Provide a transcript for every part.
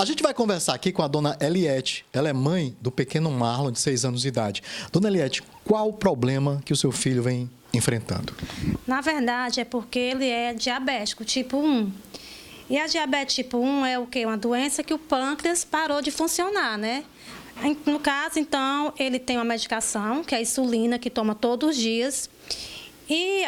A gente vai conversar aqui com a dona Eliette. Ela é mãe do pequeno Marlon, de 6 anos de idade. Dona Eliette, qual o problema que o seu filho vem enfrentando? Na verdade, é porque ele é diabético, tipo 1. E a diabetes tipo 1 é o quê? Uma doença que o pâncreas parou de funcionar, né? No caso, então, ele tem uma medicação, que é a insulina, que toma todos os dias. E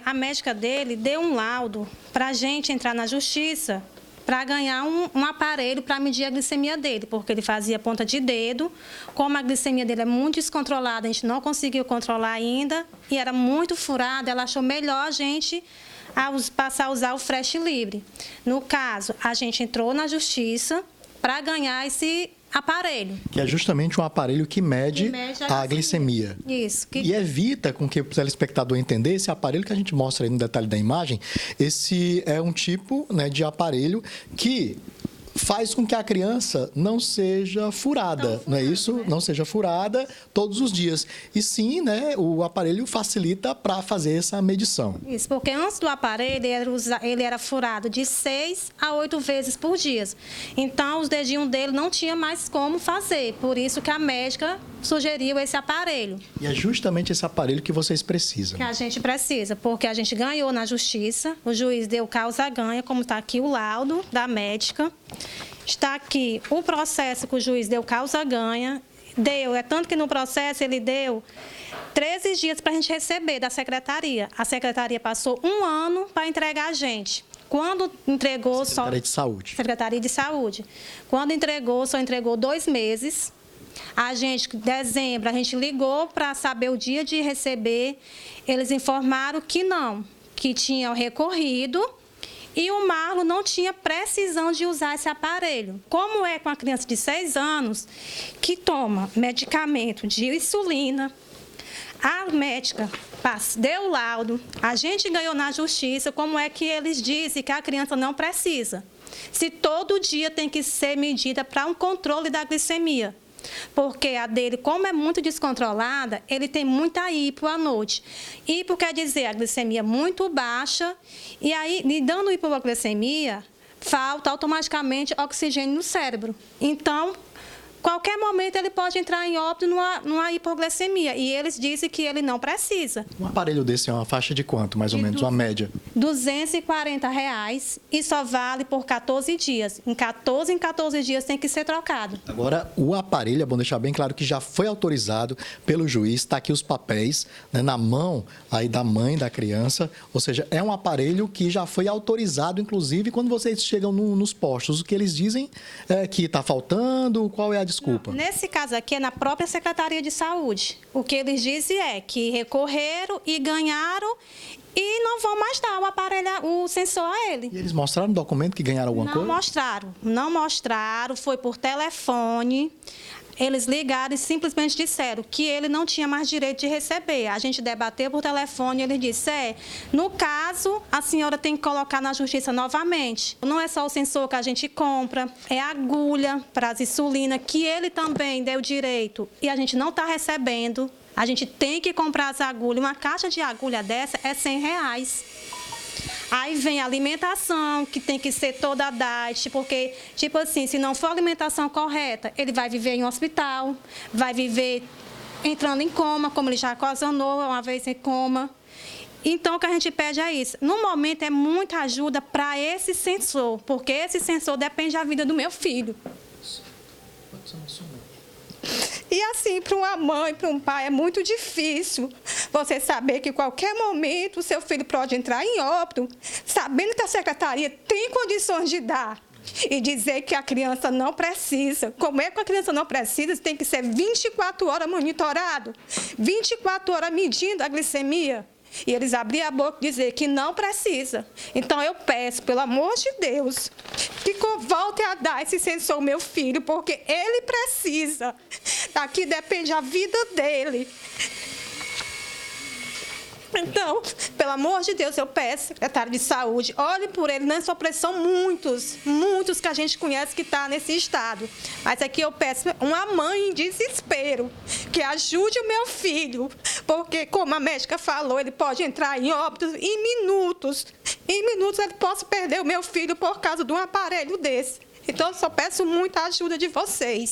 a médica dele deu um laudo para a gente entrar na justiça para ganhar um aparelho para medir a glicemia dele, porque ele fazia ponta de dedo. Como a glicemia dele é muito descontrolada, a gente não conseguiu controlar ainda, e era muito furada, ela achou melhor a gente passar a usar o Fresh Livre. No caso, a gente entrou na justiça para ganhar esse aparelho. Que é justamente um aparelho que mede a glicemia. Isso. E evita com que o telespectador entender, esse aparelho que a gente mostra aí no detalhe da imagem, esse é um tipo, né, de aparelho que faz com que a criança não seja furada, não é isso? Né? Não seja furada todos os dias. E sim, né, o aparelho facilita para fazer essa medição. Isso, porque antes do aparelho ele era furado de 6 a 8 vezes por dia. Então, os dedinhos dele não tinha mais como fazer. Por isso que a médica sugeriu esse aparelho. E é justamente esse aparelho que vocês precisam. Que a gente precisa, porque a gente ganhou na justiça, o juiz deu causa-ganha, como está aqui o laudo da médica. Está aqui o processo que o juiz deu causa-ganha. Tanto que no processo ele deu 13 dias para a gente receber da secretaria. A secretaria passou 1 ano para entregar a gente. Quando entregou Secretaria de Saúde. Secretaria de Saúde. Quando entregou, só entregou 2 meses. Em dezembro, a gente ligou para saber o dia de receber. Eles informaram que não, que tinham recorrido e o Marlon não tinha precisão de usar esse aparelho. Como é com a criança de 6 anos, que toma medicamento de insulina, a médica deu o laudo, a gente ganhou na justiça, como é que eles dizem que a criança não precisa? Se todo dia tem que ser medida para um controle da glicemia. Porque a dele, como é muito descontrolada, ele tem muita hipo à noite. Hipo quer dizer a glicemia muito baixa, e aí, dando hipoglicemia, falta automaticamente oxigênio no cérebro. Então, qualquer momento ele pode entrar em óbito numa hipoglicemia, e eles dizem que ele não precisa. Um aparelho desse é uma faixa de quanto, mais ou menos, uma média? R$240 e só vale por 14 dias. Em 14 dias tem que ser trocado. Agora, o aparelho, é bom deixar bem claro que já foi autorizado pelo juiz, está aqui os papéis, né, na mão aí da mãe da criança, ou seja, é um aparelho que já foi autorizado, inclusive, quando vocês chegam nos postos. O que eles dizem é que está faltando, qual é a desculpa? Não, nesse caso aqui é na própria Secretaria de Saúde. O que eles dizem é que recorreram e ganharam e não vão mais dar o sensor a ele. E eles mostraram no documento que ganharam alguma coisa? Não mostraram, foi por telefone. Eles ligaram e simplesmente disseram que ele não tinha mais direito de receber. A gente debateu por telefone e ele disse, no caso, a senhora tem que colocar na justiça novamente. Não é só o sensor que a gente compra, é a agulha para as insulina, que ele também deu direito e a gente não está recebendo. A gente tem que comprar as agulhas. Uma caixa de agulha dessa é R$100. Aí vem a alimentação, que tem que ser toda diet, porque, tipo assim, se não for a alimentação correta, ele vai viver em um hospital, vai viver entrando em coma, como ele já ocasionou uma vez em coma. Então, o que a gente pede é isso. No momento, é muita ajuda para esse sensor, porque esse sensor depende da vida do meu filho. E assim, para uma mãe, para um pai, é muito difícil você saber que, em qualquer momento, o seu filho pode entrar em óbito, sabendo que a secretaria tem condições de dar, e dizer que a criança não precisa. Como é que a criança não precisa? Tem que ser 24 horas monitorado, 24 horas medindo a glicemia. E eles abriram a boca e dizer que não precisa. Então, eu peço, pelo amor de Deus, que voltem a dar esse sensor ao meu filho, porque ele precisa. Daqui depende a vida dele. Então, pelo amor de Deus, eu peço, secretário de Saúde, olhe por ele, não é só pressão, muitos que a gente conhece que estão nesse estado. Mas aqui eu peço uma mãe em desespero, que ajude o meu filho, porque, como a médica falou, ele pode entrar em óbito em minutos. Em minutos ele pode perder o meu filho por causa de um aparelho desse. Então, eu só peço muita ajuda de vocês.